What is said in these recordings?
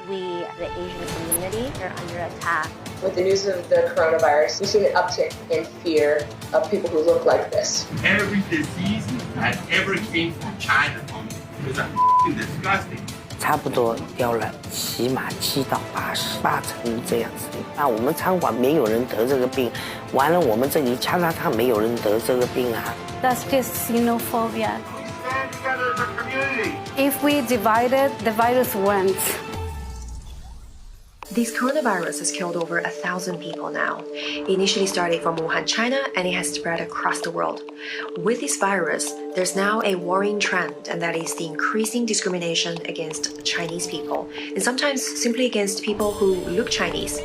we, the Asian community, are under attack. With the news of the coronavirus, we've seen an uptick in fear of people who look like this. Every disease that ever came from China is disgusting. 差不多掉了起码7到8成这样子的。那我们餐馆没有人得这个病，完了我们这里恰恰没有人得这个病啊。That's just xenophobia. We stand together as a community. If we divided, the virus wins. This coronavirus has killed over 1,000 people now. It initially started from Wuhan, China, and it has spread across the world. With this virus, there's now a worrying trend, and that is the increasing discrimination against Chinese people, and sometimes simply against people who look Chinese.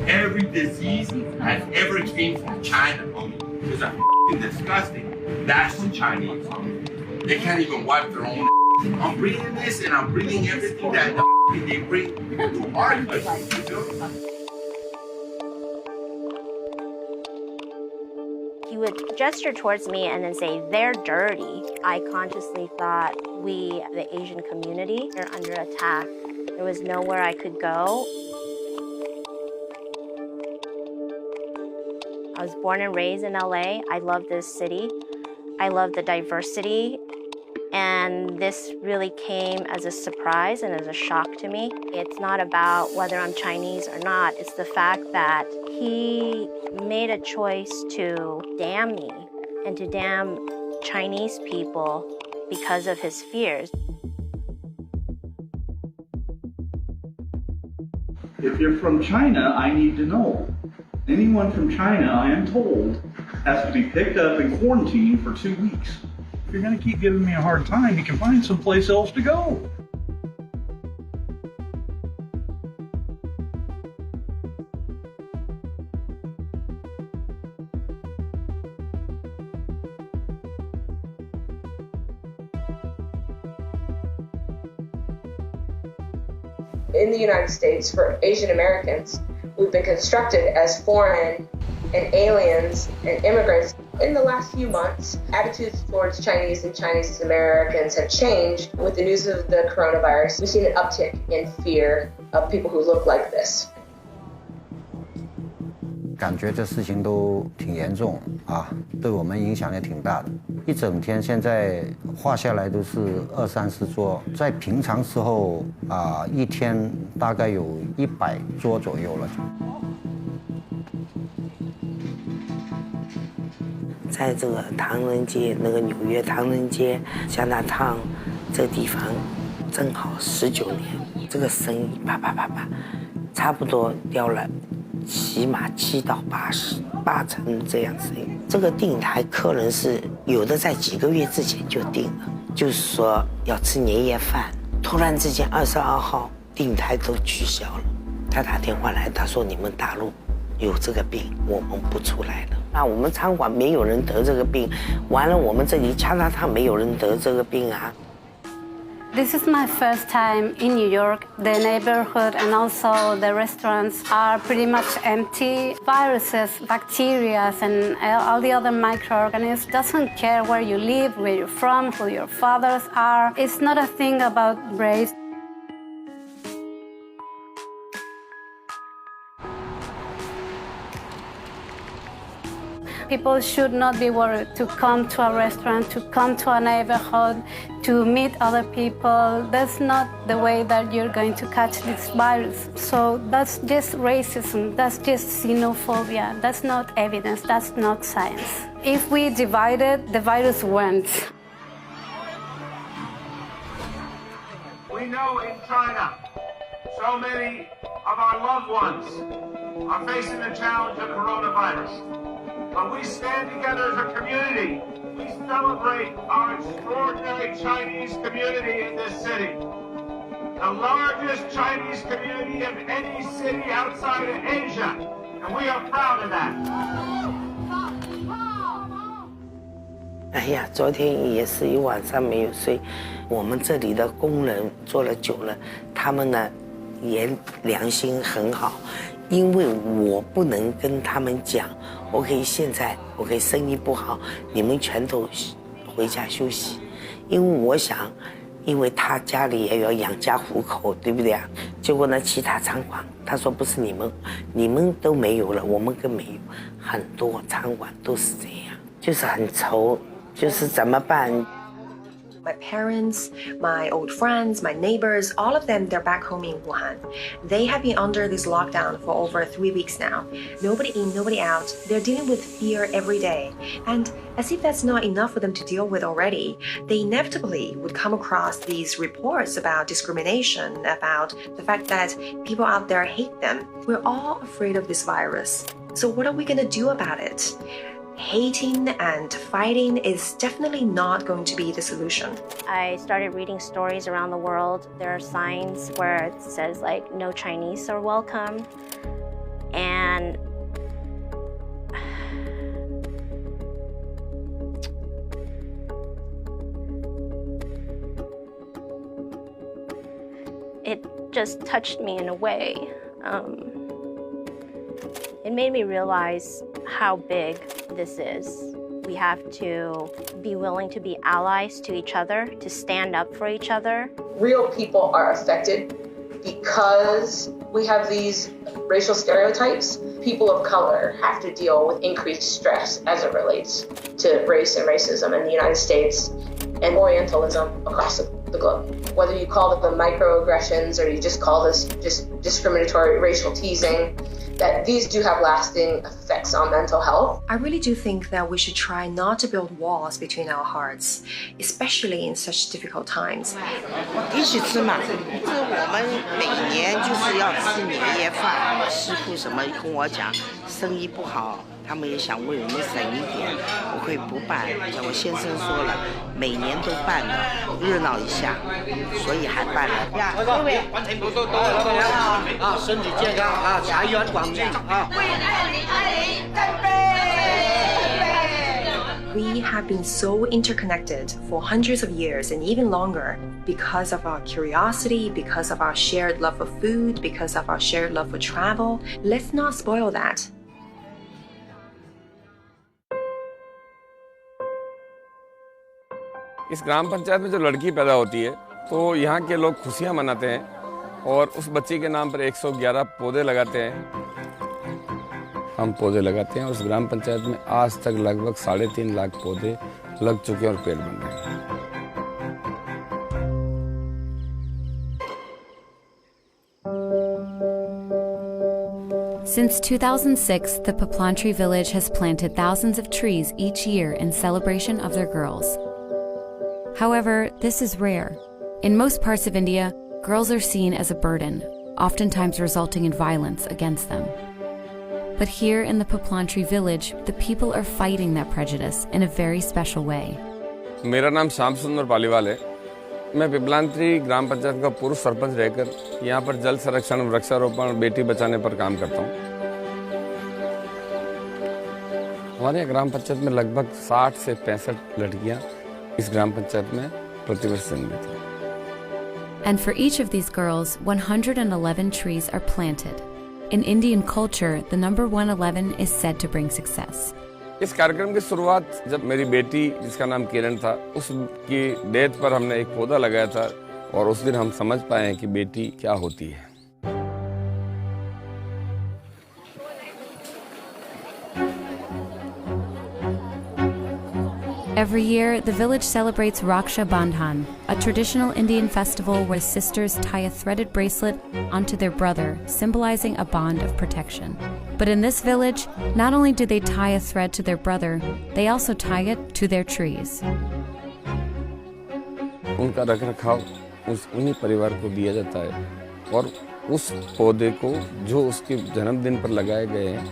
Every disease that ever came from China is disgusting. That's the Chinese. They can't even wipe their own. I'm breathing this and I'm breathing everything that they bring to our country. He would gesture towards me and then say, "They're dirty." I consciously thought we, the Asian community, are under attack. There was nowhere I could go. I was born and raised in LA. I love this city. I love the diversity. And this really came as a surprise and as a shock to me. It's not about whether I'm Chinese or not. It's the fact that he made a choice to damn me and to damn Chinese people because of his fears. If you're from China, I need to know. Anyone from China, I am told, has to be picked up and quarantined for 2 weeks. If you're going to keep giving me a hard time, you can find someplace else to go. In the United States, for Asian Americans, we've been constructed as foreign and aliens and immigrants. In the last few months, attitudes towards Chinese and Chinese Americans have changed. With the news of the coronavirus, we've seen an uptick in fear of people who look like this. 感觉这事情都挺严重啊，对我们影响也挺大的。一整天现在画下来都是20-30桌，在平常时候啊，一天大概有100桌左右了。在这个唐人街，那个纽约唐人街加拿大这个地方，正好19年，这个生意啪，差不多掉了起码7到8成这样子。这个订台客人是有的在几个月之前就订了，就是说要吃年夜饭，突然之间22号订台都取消了。他打电话来，他说你们大陆有这个病，我们不出来了。那我们餐馆没有人得这个病，完了我们这里恰恰没有人得这个病啊。This is my first time in New York. The neighborhood and also the restaurants are pretty much empty. Viruses, bacteria, and all the other microorganisms doesn't care where you live, where you're from, who your fathers are. It's not a thing about race. People should not be worried to come to a restaurant, to come to a neighborhood, to meet other people. That's not the way that you're going to catch this virus. So that's just racism, that's just xenophobia. That's not evidence, that's not science. If we divided, the virus wins. We know in China, so many of our loved ones are facing the challenge of coronavirus. But we stand together as a community. We celebrate our extraordinary Chinese community in this city. The largest Chinese community of any city outside of Asia. And we are proud of that. 哎呀，昨天也是一晚上没有睡。我们这里的工人做了久了，他们呢也良心很好，因为我不能跟他们讲，我可以现在生意不好，你们全都回家休息，因为我想，因为他家里也要养家糊口，对不对啊？就结果呢，其他餐馆他说不是你们都没有了，我们更没有，很多餐馆都是这样，就是很愁，就是怎么办。My parents, my old friends, my neighbors, all of them, they're back home in Wuhan. They have been under this lockdown for over 3 weeks now. Nobody in, nobody out. They're dealing with fear every day. And as if that's not enough for them to deal with already, they inevitably would come across these reports about discrimination, about the fact that people out there hate them. We're all afraid of this virus. So what are we going to do about it? Hating and fighting is definitely not going to be the solution. I started reading stories around the world. There are signs where it says like, no Chinese are welcome. And it just touched me in a way. It made me realize how big this is. We have to be willing to be allies to each other, to stand up for each other. Real people are affected because we have these racial stereotypes. People of color have to deal with increased stress as it relates to race and racism in the United States and Orientalism across the globe. Whether you call them microaggressions or you just call this just discriminatory racial teasing, that these do have lasting effects on mental health. I really do think that we should try not to build walls between our hearts, especially in such difficult times. 一起吃嘛，这我们每年就是要吃年夜饭。师傅什么跟我讲，生意不好，他们也想为我们省一点，我可以不办。像我先生说了，每年都办的，热闹一下，所以还办了。各位，啊，身体健康啊，财源广进啊！为2020干杯！ We have been so interconnected for hundreds of years and even longer because of our curiosity, because of our shared love for food, because of our shared love for travel. Let's not spoil that. इस ग्राम पंचायत में जो लड़की पैदा होती है तो यहाँ के लोग खुशियाँ मनाते हैं और उस बच्ची के नाम पर 111 पौधे लगाते हैं। हम पौधे लगाते हैं और उस ग्राम पंचायत में आज तक लगभग 3.5 लाख पौधे लग चुके हैं और पेड़ बन रहे हैं। Since 2006, the Paplantry village has planted thousands of trees each year in celebration of their girls. However, this is rare. In most parts of India, girls are seen as a burden, oftentimes resulting in violence against them. But here in the Paplantry village, the people are fighting that prejudice in a very special way. मेरा नाम श्याम सुंदर पालीवाल है। मैं पिपलांत्री ग्राम पंचायत का पूर्व सरपंच रहकर यहाँ पर जल संरक्षण, वृक्षारोपण, बेटी बचाने पर काम करता हूँ। हमारे यहाँ ग्राम पंचायत में लगभग 60 से 65 लड़कियाँ इस ग्राम पंचायत में प्रतिवर्ष जन्म लेती हैं। And for each of these girls, 111 trees are planted. In Indian culture, the number 111 is said to bring success. इस कार्यक्रम की शुरुआत जब मेरी बेटी जिसका नाम किरण था उसकी डेथ पर हमने एक पौधा लगाया था और उस दिन हम समझ पाए हैं कि बेटी क्या होती है। Every year, the village celebrates Raksha Bandhan, a traditional Indian festival where sisters tie a threaded bracelet onto their brother, symbolizing a bond of protection. But in this village, not only do they tie a thread to their brother, they also tie it to their trees. उनका रखरखाव उन्हीं परिवार को दिया जाता है और उस पौधे को जो उसके जन्मदिन पर लगाए गए हैं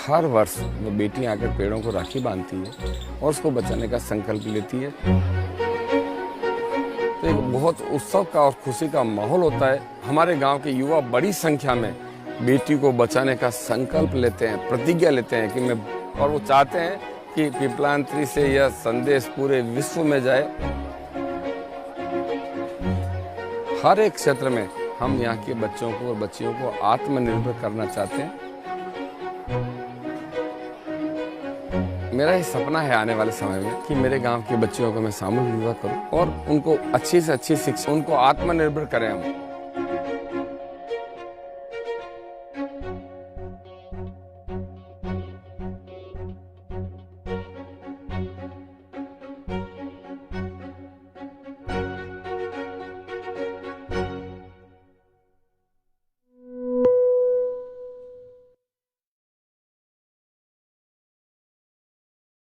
हर वर्ष वो बेटी आकर पेड़ों को राखी बांधती है और उसको बचाने का संकल्प लेती है। तो एक बहुत उत्सव का और खुशी का माहौल होता है। हमारे गांव के युवा बड़ी संख्या में बेटी को बचाने का संकल्प लेते हैं, प्रतिज्ञा लेते हैं कि मैं, और वो चाहते हैं कि पिपलांत्री से यह संदेश पूरे विश्व में जाए। हर एक क्षेत्र में हम यहाँ के बच्चों को और बच्चियों को आत्मनिर्भर करना चाहते हैं। मेरा ये सपना है आने वाले समय में कि मेरे गांव के बच्चियों को मैं सामूहिक विवाह करूं और उनको अच्छी से अच्छी शिक्षा, उनको आत्मनिर्भर करें हम।